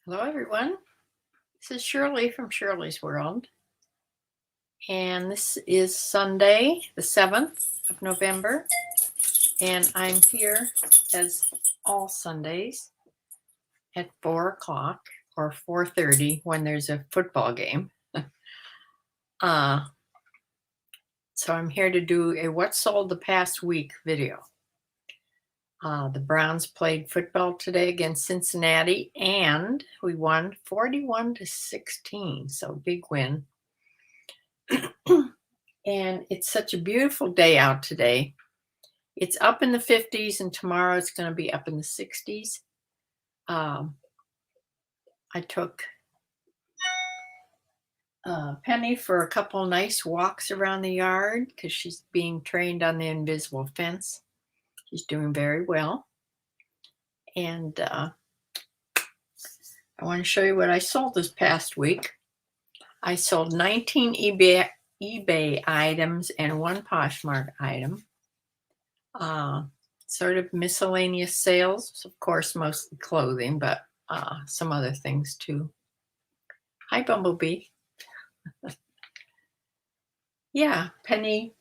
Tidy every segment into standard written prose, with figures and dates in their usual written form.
Hello, everyone. This is Shirley from Shirley's World, and this is Sunday, the 7th of November, and I'm here as all Sundays at 4 o'clock or 4:30 when there's a football game. So I'm here to do a What Sold the Past Week video. The Browns played football today against Cincinnati, and we won 41-16, so big win. And it's such a beautiful day out today. It's up in the 50s, and tomorrow it's going to be up in the 60s. I took Penny for a couple nice walks around the yard because she's being trained on the invisible fence. She's doing very well. And I want to show you what I sold this past week. I sold 19 eBay items and 1 Poshmark item. Sort of miscellaneous sales, of course, mostly clothing, but some other things too. Hi, Bumblebee. Yeah, Penny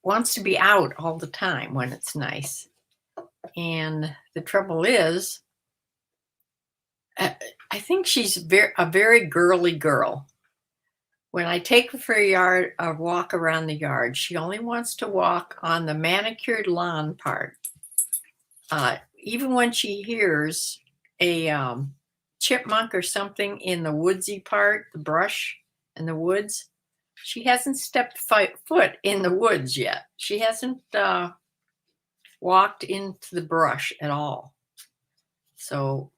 wants to be out all the time when it's nice. And the trouble is, I think she's a very girly girl. When I take her for a walk around the yard, she only wants to walk on the manicured lawn part. Even when she hears a chipmunk or something in the woodsy part, the brush and the woods, she hasn't stepped foot in the woods yet. She hasn't walked into the brush at all. So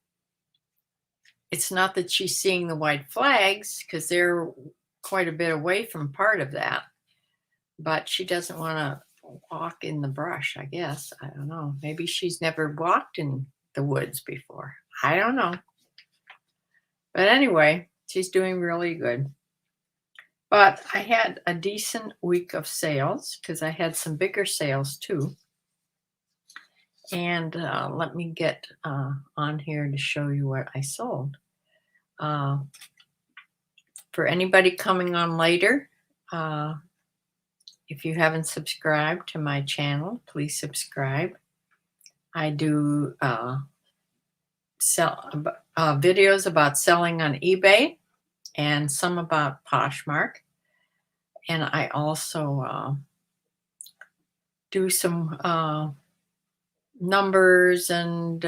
it's not that she's seeing the white flags, because they're quite a bit away from part of that, but she doesn't want to walk in the brush, I guess. I don't know. Maybe she's never walked in the woods before. I don't know. But anyway, she's doing really good. But I had a decent week of sales because I had some bigger sales too. And let me get on here to show you what I sold. For anybody coming on later, if you haven't subscribed to my channel, please subscribe. I do videos about selling on eBay and some about Poshmark. And I also do some numbers, and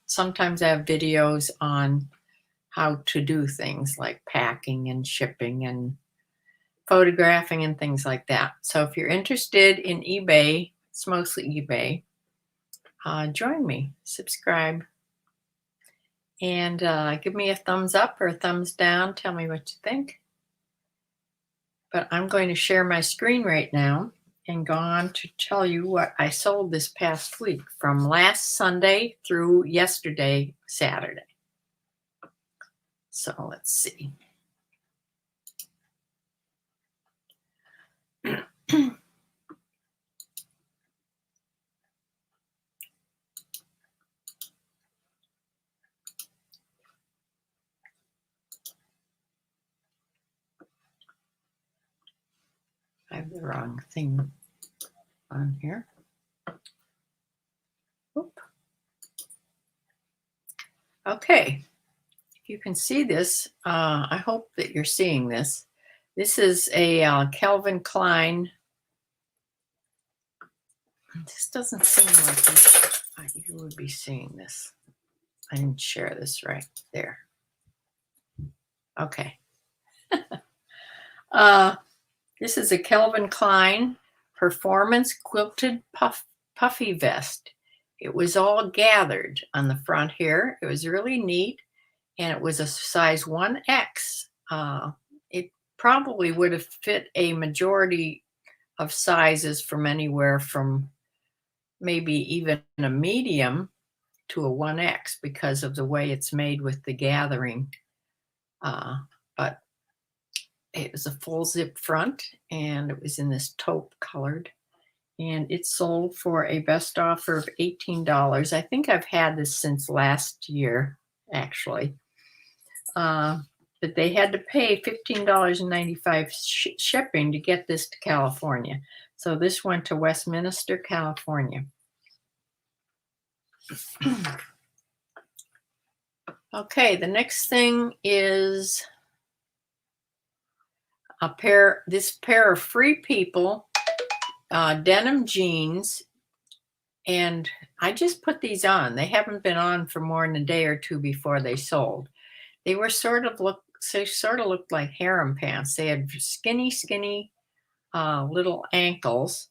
sometimes I have videos on how to do things like packing and shipping and photographing and things like that. So if you're interested in eBay, it's mostly eBay, join me, subscribe, and give me a thumbs up or a thumbs down. Tell me what you think. But I'm going to share my screen right now and go on to tell you what I sold this past week from last Sunday through yesterday, Saturday. So let's see. I have the wrong thing on here. Oop. Okay. If you can see this, I hope that you're seeing this. This is a Kelvin Klein. This doesn't seem like you would be seeing this. I didn't share this right there. Okay. This is a Kelvin Klein Performance Quilted Puffy Vest. It was all gathered on the front here. It was really neat, and it was a size 1X. It probably would have fit a majority of sizes from anywhere from maybe even a medium to a 1X because of the way it's made with the gathering. But it was a full zip front, and it was in this taupe colored, And it sold for a best offer of $18. I think I've had this since last year, actually. But they had to pay $15.95 shipping to get this to California. So this went to Westminster, California. Okay, the next thing is this pair of Free People denim jeans, and I just put these on. They haven't been on for more than a day or two before they sold. They were sort of looked like harem pants. They had skinny little ankles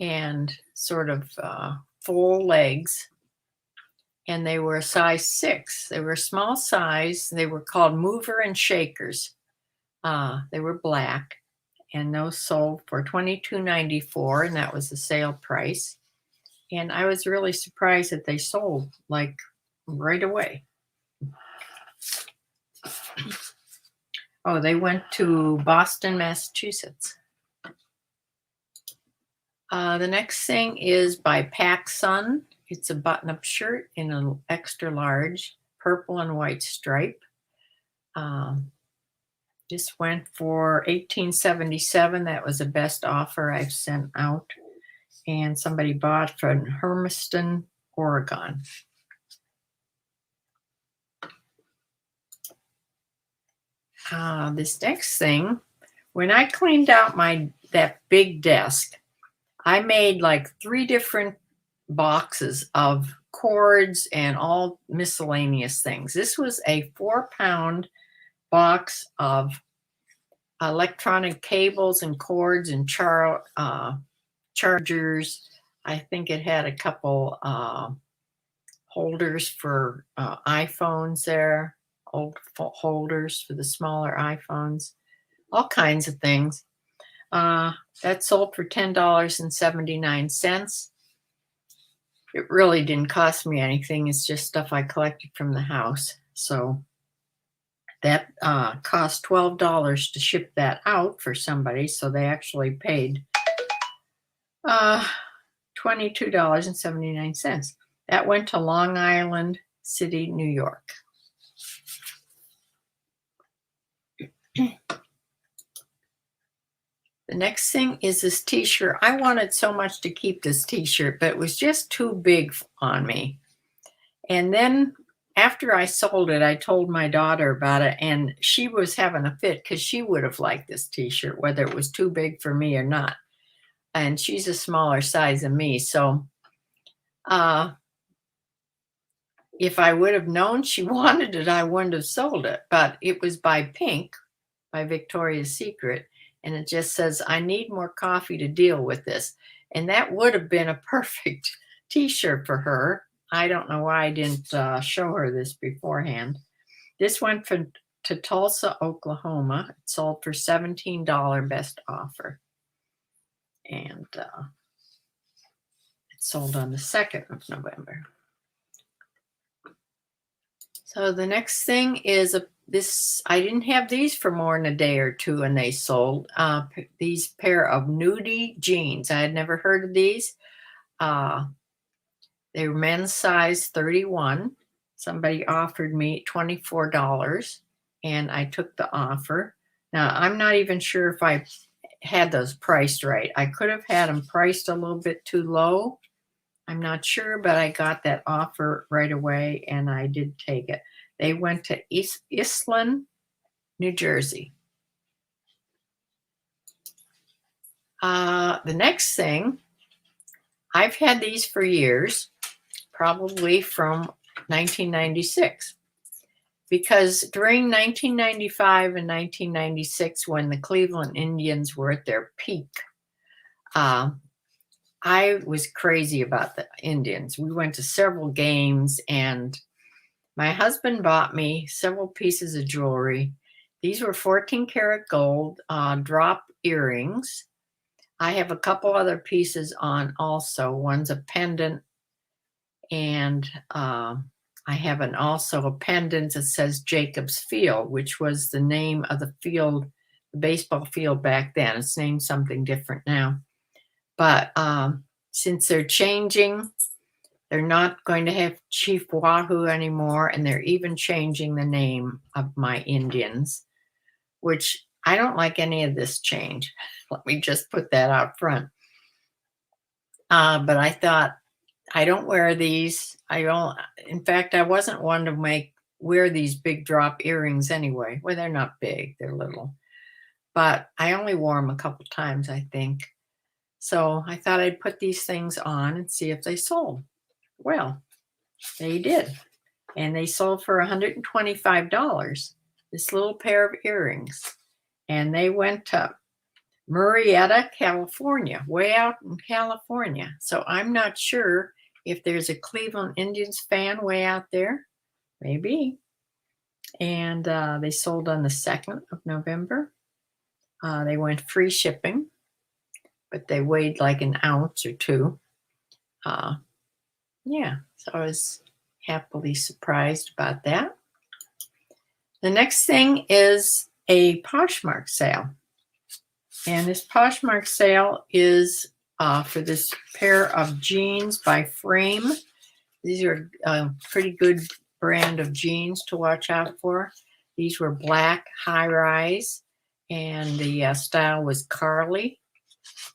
and sort of full legs, and they were a size 6. They were a small size. They were called Mover and Shakers. They were black, and those sold for $22.94, and that was the sale price. And I was really surprised that they sold like right away. Oh, they went to Boston, Massachusetts. The next thing is by PacSun. It's a button-up shirt in an extra large purple and white stripe. This went for $18.77. That was the best offer I've sent out. And somebody bought from Hermiston, Oregon. This next thing, when I cleaned out that big desk, I made like 3 different boxes of cords and all miscellaneous things. This was a 4-pound box of electronic cables and cords and chargers. I think it had a couple holders for iPhones there, old holders for the smaller iPhones, all kinds of things. That sold for $10.79. It really didn't cost me anything. It's just stuff I collected from the house. So that cost $12 to ship that out for somebody. So they actually paid $22.79. That went to Long Island City, New York. The next thing is this t-shirt. I wanted so much to keep this t-shirt, but it was just too big on me. And then after I sold it, I told my daughter about it, and she was having a fit because she would have liked this t-shirt, whether it was too big for me or not. And she's a smaller size than me. So if I would have known she wanted it, I wouldn't have sold it. But it was by Pink, by Victoria's Secret. And it just says, I need more coffee to deal with this. And that would have been a perfect t-shirt for her. I don't know why I didn't show her this beforehand. This went to Tulsa, Oklahoma. It sold for $17 best offer. And it sold on the 2nd of November. So the next thing is I didn't have these for more than a day or two, and they sold these pair of Nudie Jeans. I had never heard of these. They were men's size 31. Somebody offered me $24, and I took the offer. Now, I'm not even sure if I had those priced right. I could have had them priced a little bit too low. I'm not sure, but I got that offer right away, and I did take it. They went to Iselin, New Jersey. The next thing, I've had these for years, probably from 1996. Because during 1995 and 1996, when the Cleveland Indians were at their peak, I was crazy about the Indians. We went to several games, and my husband bought me several pieces of jewelry. These were 14 karat gold drop earrings. I have a couple other pieces on also. One's a pendant, and I have also a pendant that says Jacobs Field, which was the name of the field, the baseball field back then. It's named something different now. But since they're changing, they're not going to have Chief Wahoo anymore, and they're even changing the name of my Indians, which I don't like any of this change. Let me just put that out front. But I thought, I don't wear these. In fact, I wasn't one to wear these big drop earrings anyway. Well, they're not big, they're little. But I only wore them a couple times, I think. So I thought I'd put these things on and see if they sold. Well, they did. And they sold for $125, this little pair of earrings. And they went to Murrieta, California, way out in California. So I'm not sure if there's a Cleveland Indians fan way out there. Maybe. And they sold on the 2nd of November. They went free shipping, but they weighed like an ounce or two. Yeah, so I was happily surprised about that. The next thing is a Poshmark sale. And this Poshmark sale is for this pair of jeans by Frame. These are a pretty good brand of jeans to watch out for. These were black high-rise, and the style was Carly.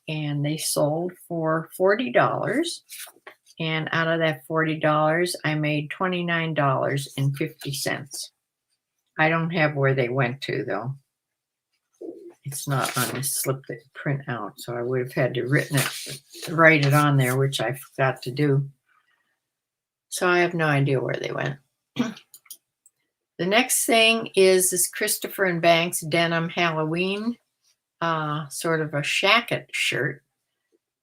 And they sold for $40. And out of that $40, I made $29.50. I don't have where they went to, though. It's not on this slip that print out, so I would have had to write it on there, which I forgot to do. So I have no idea where they went. The next thing is this Christopher & Banks denim Halloween, sort of a shacket shirt.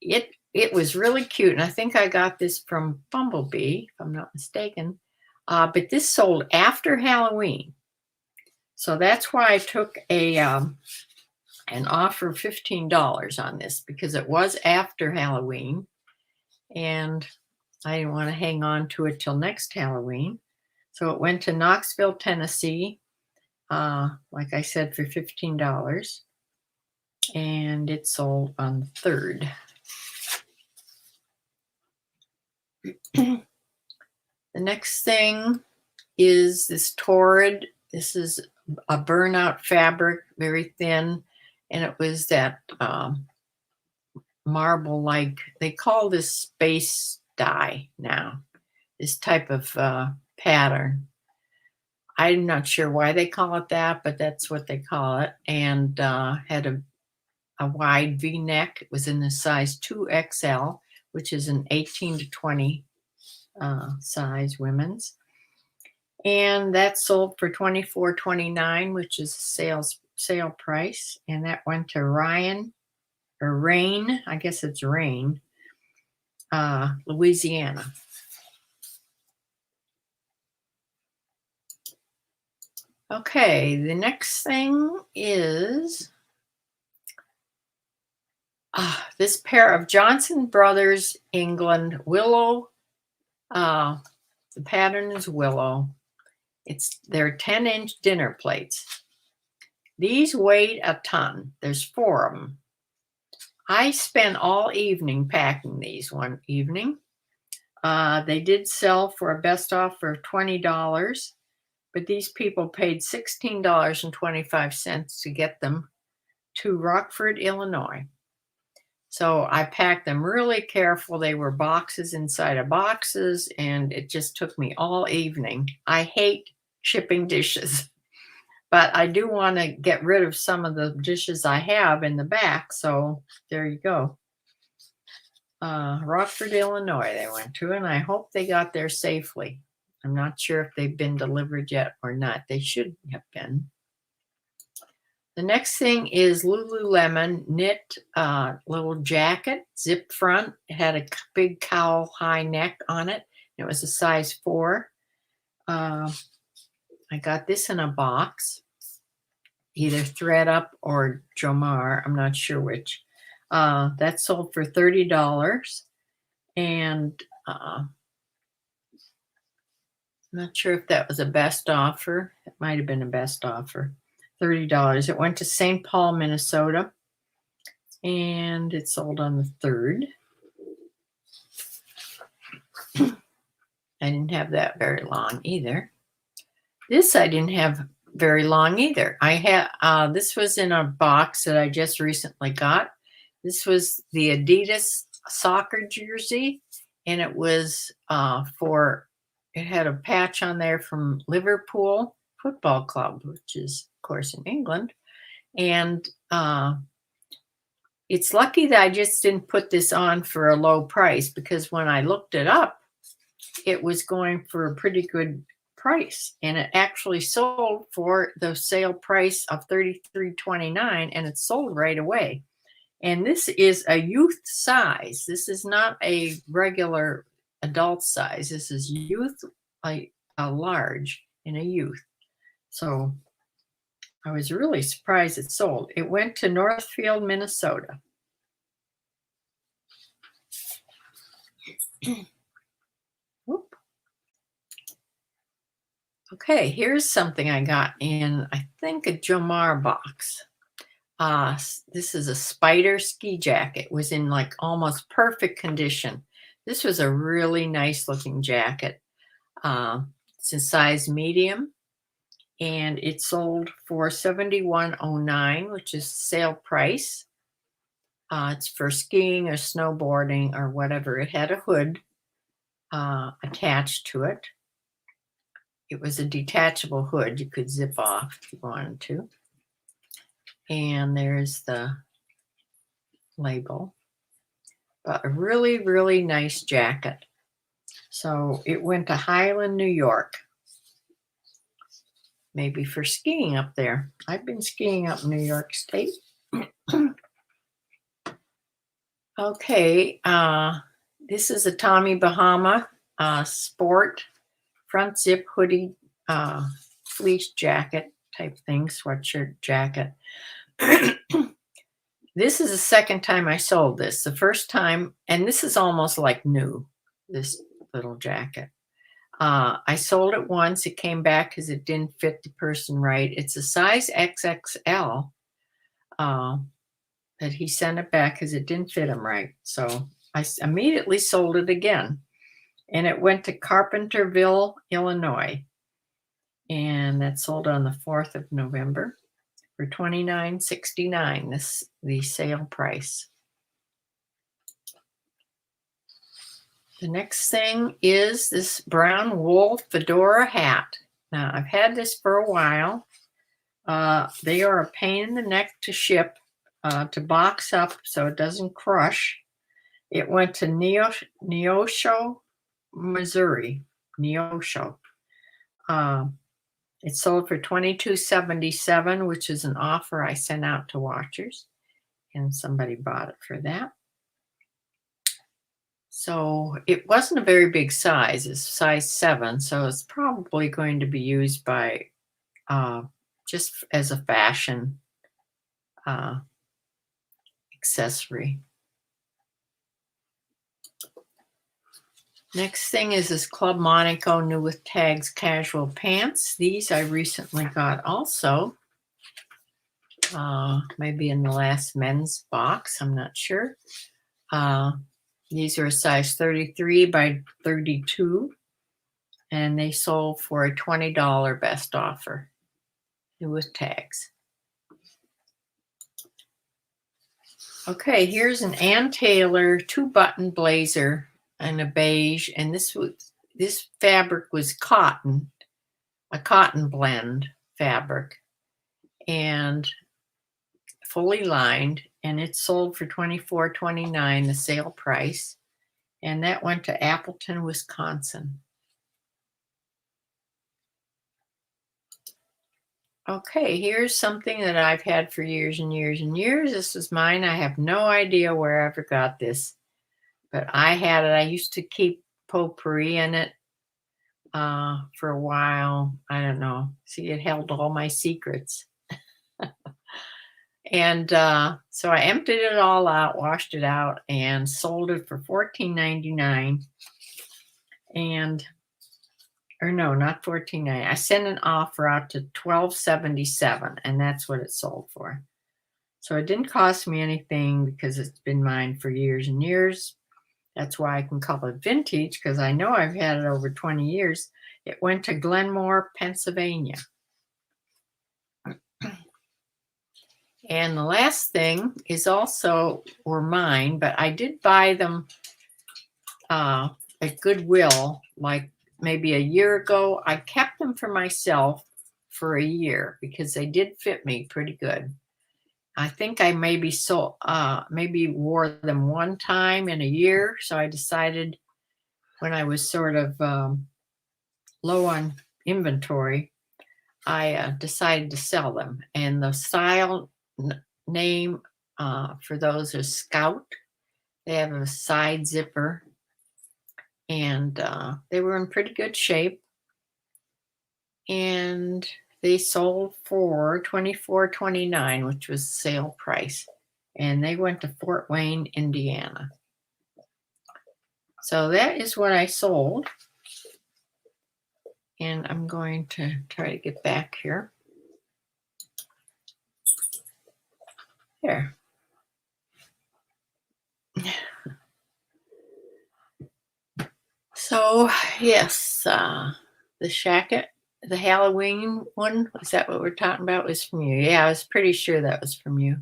It was really cute, and I think I got this from Bumblebee, if I'm not mistaken. But this sold after Halloween, so that's why I took an offer of $15 on this, because it was after Halloween, and I didn't want to hang on to it till next Halloween. So it went to Knoxville, Tennessee, like I said, for $15, and it sold on the 3rd. The next thing is this Torrid. This is a burnout fabric, very thin, and it was that marble-like, they call this space dye now, this type of pattern. I'm not sure why they call it that, but that's what they call it, and had a wide V-neck. It was in the size 2XL, which is an 18 to 20 size women's. And that sold for $24.29, which is a sale price. And that went to Rain, I guess it's Rain, Louisiana. Okay, the next thing is this pair of Johnson Brothers England Willow. The pattern is Willow. They're 10-inch dinner plates. These weighed a ton. There's 4 of them. I spent all evening packing these one evening. They did sell for a best offer of $20, but these people paid $16.25 to get them to Rockford, Illinois. So I packed them really careful. They were boxes inside of boxes, and it just took me all evening. I hate shipping dishes, but I do want to get rid of some of the dishes I have in the back. So there you go. Rockford, Illinois they went to, and I hope they got there safely. I'm not sure if they've been delivered yet or not. They should have been. The next thing is Lululemon knit little jacket, zip front. It had a big cowl high neck on it. It was a size 4. I got this in a box, either thread up or Jomar. I'm not sure which. That sold for $30. And I'm not sure if that was a best offer. It might have been a best offer. $30. It went to St. Paul, Minnesota. And it sold on the 3rd. I didn't have that very long either. This I didn't have very long either. I had this was in a box that I just recently got. This was the Adidas soccer jersey, and it was it had a patch on there from Liverpool Football Club, which is, of course, in England. And it's lucky that I just didn't put this on for a low price, because when I looked it up, it was going for a pretty good price, and it actually sold for the sale price of $33.29, and it sold right away. And this is a youth size. This is not a regular adult size. This is youth, like a large in a youth. So I was really surprised it sold. It went to Northfield, Minnesota. Whoop. Okay, here's something I got in, I think, a Jomar box. This is a spider ski jacket. It was in like almost perfect condition. This was a really nice looking jacket. It's in size medium, and it sold for $71.09, which is sale price. It's for skiing or snowboarding or whatever. It had a hood attached to it. It was a detachable hood. You could zip off if you wanted to. And there's the label. But a really, really nice jacket. So it went to Highland, New York. Maybe for skiing up there. I've been skiing up in New York State. Okay, this is a Tommy Bahama sport front zip hoodie fleece jacket type thing, sweatshirt jacket. This is the second time I sold this. The first time, and this is almost like new, this little jacket. I sold it once. It came back because it didn't fit the person right. It's a size XXL, but he sent it back because it didn't fit him right. So I immediately sold it again. And it went to Carpenterville, Illinois. And that sold on the 4th of November for $29.69, the sale price. The next thing is this brown wool Fedora hat. Now, I've had this for a while. They are a pain in the neck to ship, to box up so it doesn't crush. It went to Neosho, Missouri. Neosho. It sold for $22.77, which is an offer I sent out to watchers, and somebody bought it for that. So it wasn't a very big size. It's size 7, so it's probably going to be used by just as a fashion accessory. Next thing is this Club Monaco new with tags casual pants. These I recently got also. Maybe in the last men's box, I'm not sure. These are a size 33 by 32, and they sold for a $20 best offer with tags. Okay, here's an Ann Taylor 2-button blazer and a beige, and this fabric was cotton, a cotton blend fabric, and fully lined, and it sold for $24.29, the sale price, and that went to Appleton, Wisconsin. Okay, here's something that I've had for years and years and years. This was mine. I have no idea where I ever got this, but I had it. I used to keep potpourri in it for a while. I don't know. See, it held all my secrets. And so I emptied it all out, washed it out, and sold it for $14.99. And, or no, not $14.99. I sent an offer out to $12.77, and that's what it sold for. So it didn't cost me anything because it's been mine for years and years. That's why I can call it vintage, because I know I've had it over 20 years. It went to Glenmore, Pennsylvania. And the last thing is also were mine, but I did buy them at Goodwill like maybe a year ago. I kept them for myself for a year because they did fit me pretty good. I think I maybe wore them one time in a year. So I decided when I was sort of low on inventory, I decided to sell them. And the style name for those is Scout. They have a side zipper, and they were in pretty good shape. And they sold for $24.29, which was sale price. And they went to Fort Wayne, Indiana. So that is what I sold. And I'm going to try to get back here. There. So, yes, the shacket, the Halloween one, is that what we're talking about? Was from you? Yeah, I was pretty sure that was from you.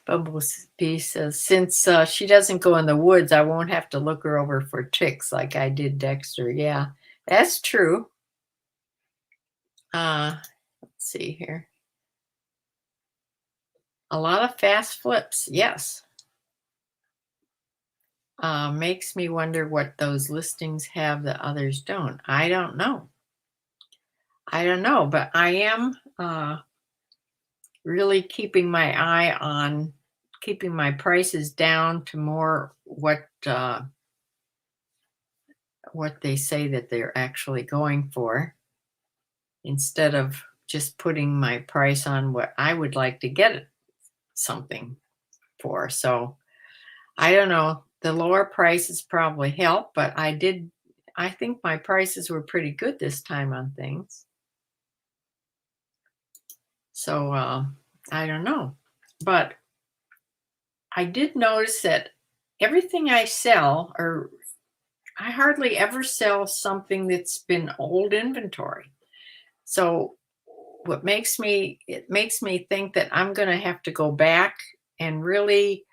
Bumblebee says, since she doesn't go in the woods, I won't have to look her over for ticks like I did Dexter. Yeah, that's true. Let's see here. A lot of fast flips, yes. Makes me wonder what those listings have that others don't. I don't know. But I am really keeping my eye on keeping my prices down to more what they say that they're actually going for, instead of just putting my price on what I would like to get something for. So I don't know. The lower prices probably help, but I think my prices were pretty good this time on things. So I don't know. But I did notice that everything I sell, or I hardly ever sell something that's been old inventory. So it makes me think that I'm going to have to go back and really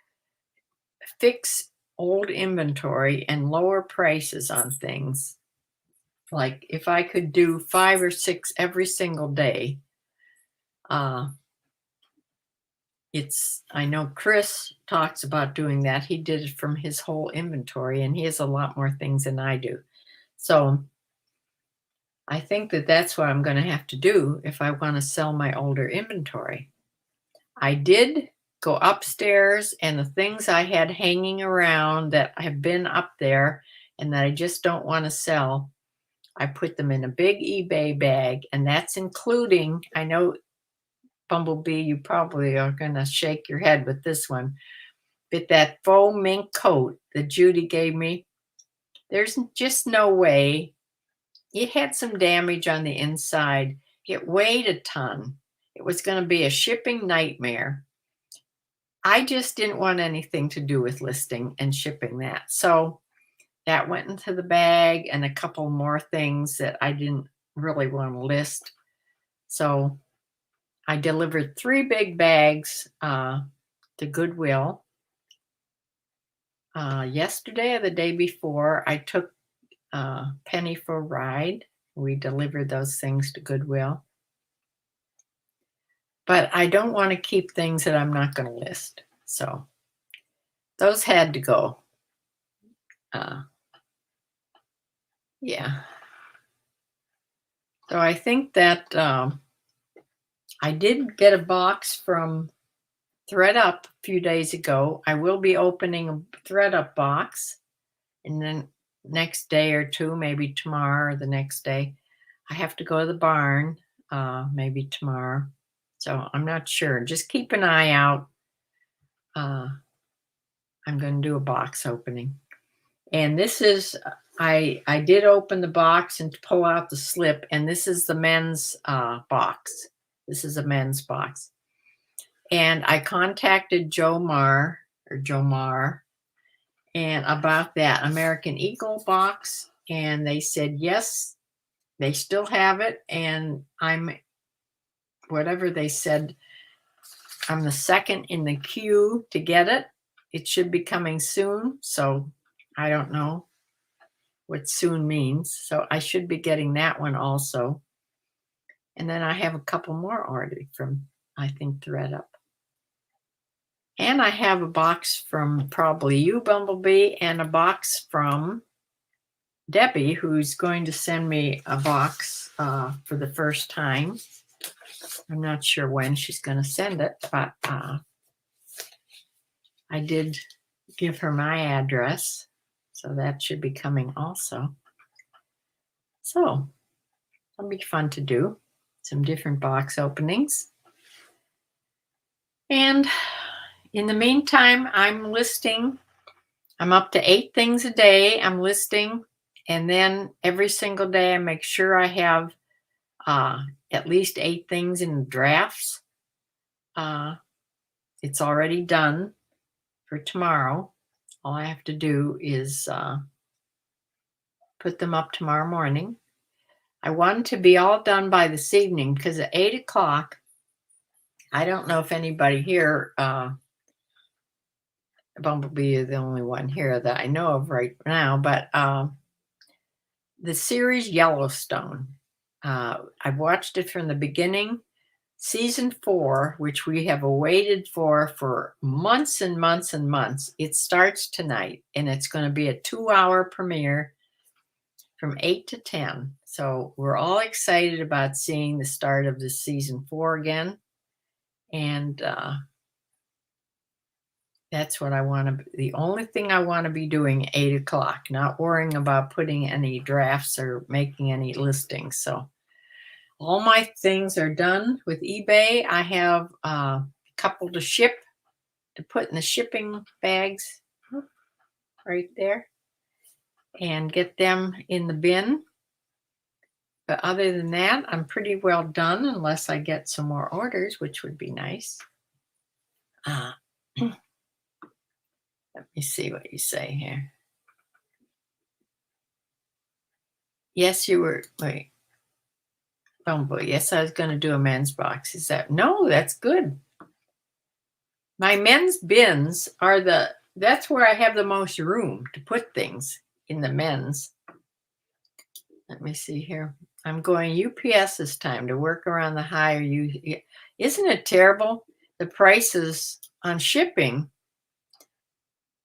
fix old inventory and lower prices on things. Like if I could do 5 or 6 every single day, I know Chris talks about doing that. He did it from his whole inventory, and he has a lot more things than I do. So I think that that's what I'm going to have to do if I want to sell my older inventory. I did go upstairs, and the things I had hanging around that have been up there and that I just don't want to sell, I put them in a big eBay bag, and that's including, I know, Bumblebee, you probably are going to shake your head with this one, but that faux mink coat that Judy gave me, there's just no way. It had some damage on the inside. It weighed a ton. It was going to be a shipping nightmare. I just didn't want anything to do with listing and shipping that. So that went into the bag, and a couple more things that I didn't really want to list. So I delivered 3 big bags to Goodwill. Yesterday or the day before, I took Penny for a ride. We delivered those things to Goodwill. But I don't want to keep things that I'm not going to list. So those had to go. Yeah. So I think that I did get a box from ThreadUp a few days ago. I will be opening a ThreadUp box, and then next day or two, maybe tomorrow or the next day, I have to go to the barn, maybe tomorrow. So I'm not sure. Just keep an eye out. I'm going to do a box opening. And this is I did open the box and pull out the slip, and this is the men's box. This is a men's box. And I contacted Jomar and about that American Eagle box, and they said yes, they still have it, and whatever they said, I'm the second in the queue to get it. It should be coming soon, so I don't know what soon means. So I should be getting that one also. And then I have a couple more ordered from, I think, ThreadUp. And I have a box from probably you, Bumblebee, and a box from Debbie, who's going to send me a box for the first time. I'm not sure when she's going to send it, but I did give her my address, so that should be coming also. So it'll be fun to do some different box openings. And in the meantime, I'm listing. I'm up to 8 things a day. I'm listing, and then every single day I make sure I have at least 8 things in drafts. It's already done for tomorrow. All I have to do is put them up tomorrow morning. I want to be all done by this evening because at 8 o'clock, I don't know if anybody here, Bumblebee is the only one here that I know of right now, but the series Yellowstone, I've watched it from the beginning. Season 4, which we have awaited for months and months and months, it starts tonight, and it's going to be a 2-hour premiere from 8 to 10. So we're all excited about seeing the start of the season 4 again. And that's what I want to, the only thing I want to be doing at 8 o'clock, not worrying about putting any drafts or making any listings. So all my things are done with eBay. I have a couple to ship, to put in the shipping bags right there and get them in the bin. But other than that, I'm pretty well done unless I get some more orders, which would be nice. Let me see what you say here. Yes, you were, wait. Bumble. Yes, I was going to do a men's box. Is that, no, that's good. My men's bins are that's where I have the most room to put things in the men's. Let me see here. I'm going UPS this time to work around the higher Isn't it terrible? The prices on shipping.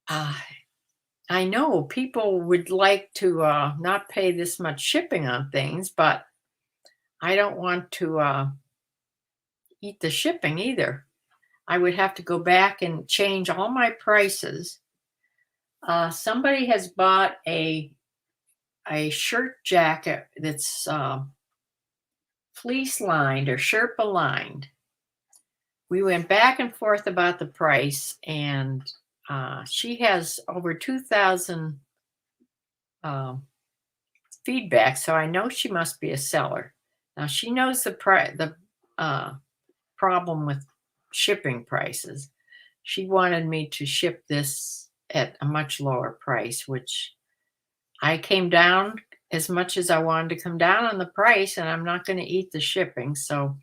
I know people would like to not pay this much shipping on things, but I don't want to eat the shipping either. I would have to go back and change all my prices. Somebody has bought a shirt jacket that's fleece lined or Sherpa lined. We went back and forth about the price, and she has over 2,000 feedback, so I know she must be a seller. Now she knows the problem with shipping prices. She wanted me to ship this at a much lower price, which I came down as much as I wanted to come down on the price, and I'm not going to eat the shipping. So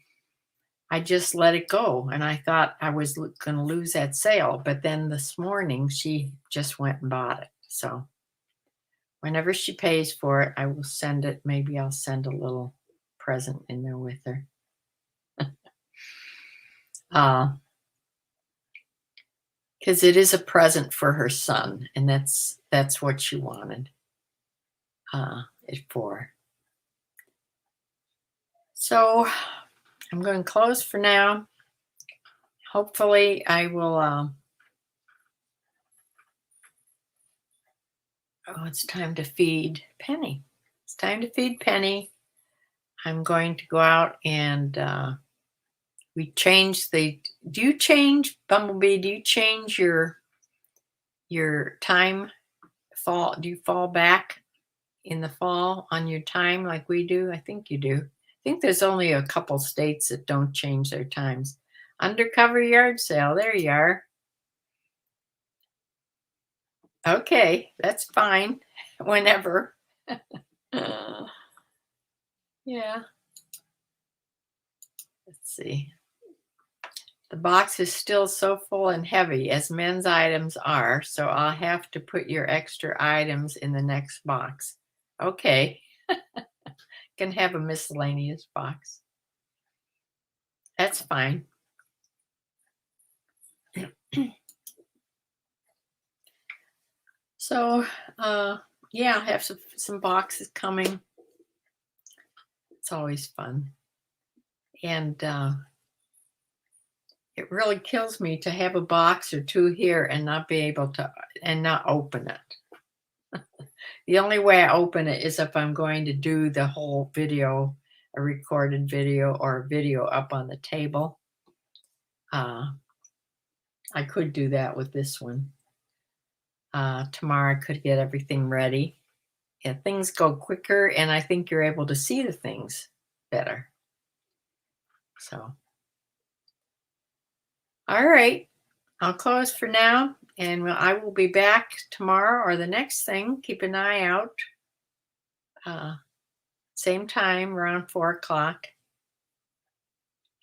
I just let it go. And I thought I was going to lose that sale. But then this morning, she just went and bought it. So whenever she pays for it, I will send it. Maybe I'll send a little present in there with her. Because it is a present for her son, and that's what she wanted it for. So I'm going to close for now. Hopefully I will, it's time to feed Penny. It's time to feed Penny. I'm going to go out and we change do you change, Bumblebee, do you change your time do you fall back in the fall on your time like we do? I think you do. I think there's only a couple states that don't change their times. Undercover yard sale. There you are. Okay, that's fine. Whenever. Yeah. Let's see. The box is still so full and heavy as men's items are, so I'll have to put your extra items in the next box. Okay. Can have a miscellaneous box. That's fine. So, yeah, I have some boxes coming. It's always fun. And it really kills me to have a box or two here and not be able to, and not open it. The only way I open it is if I'm going to do the whole video, a recorded video or a video up on the table. I could do that with this one. Tomorrow I could get everything ready. Yeah, things go quicker, and I think you're able to see the things better. So, all right, I'll close for now, and I will be back tomorrow or the next thing. Keep an eye out. Same time, around 4 o'clock.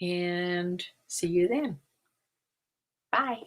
And see you then. Bye.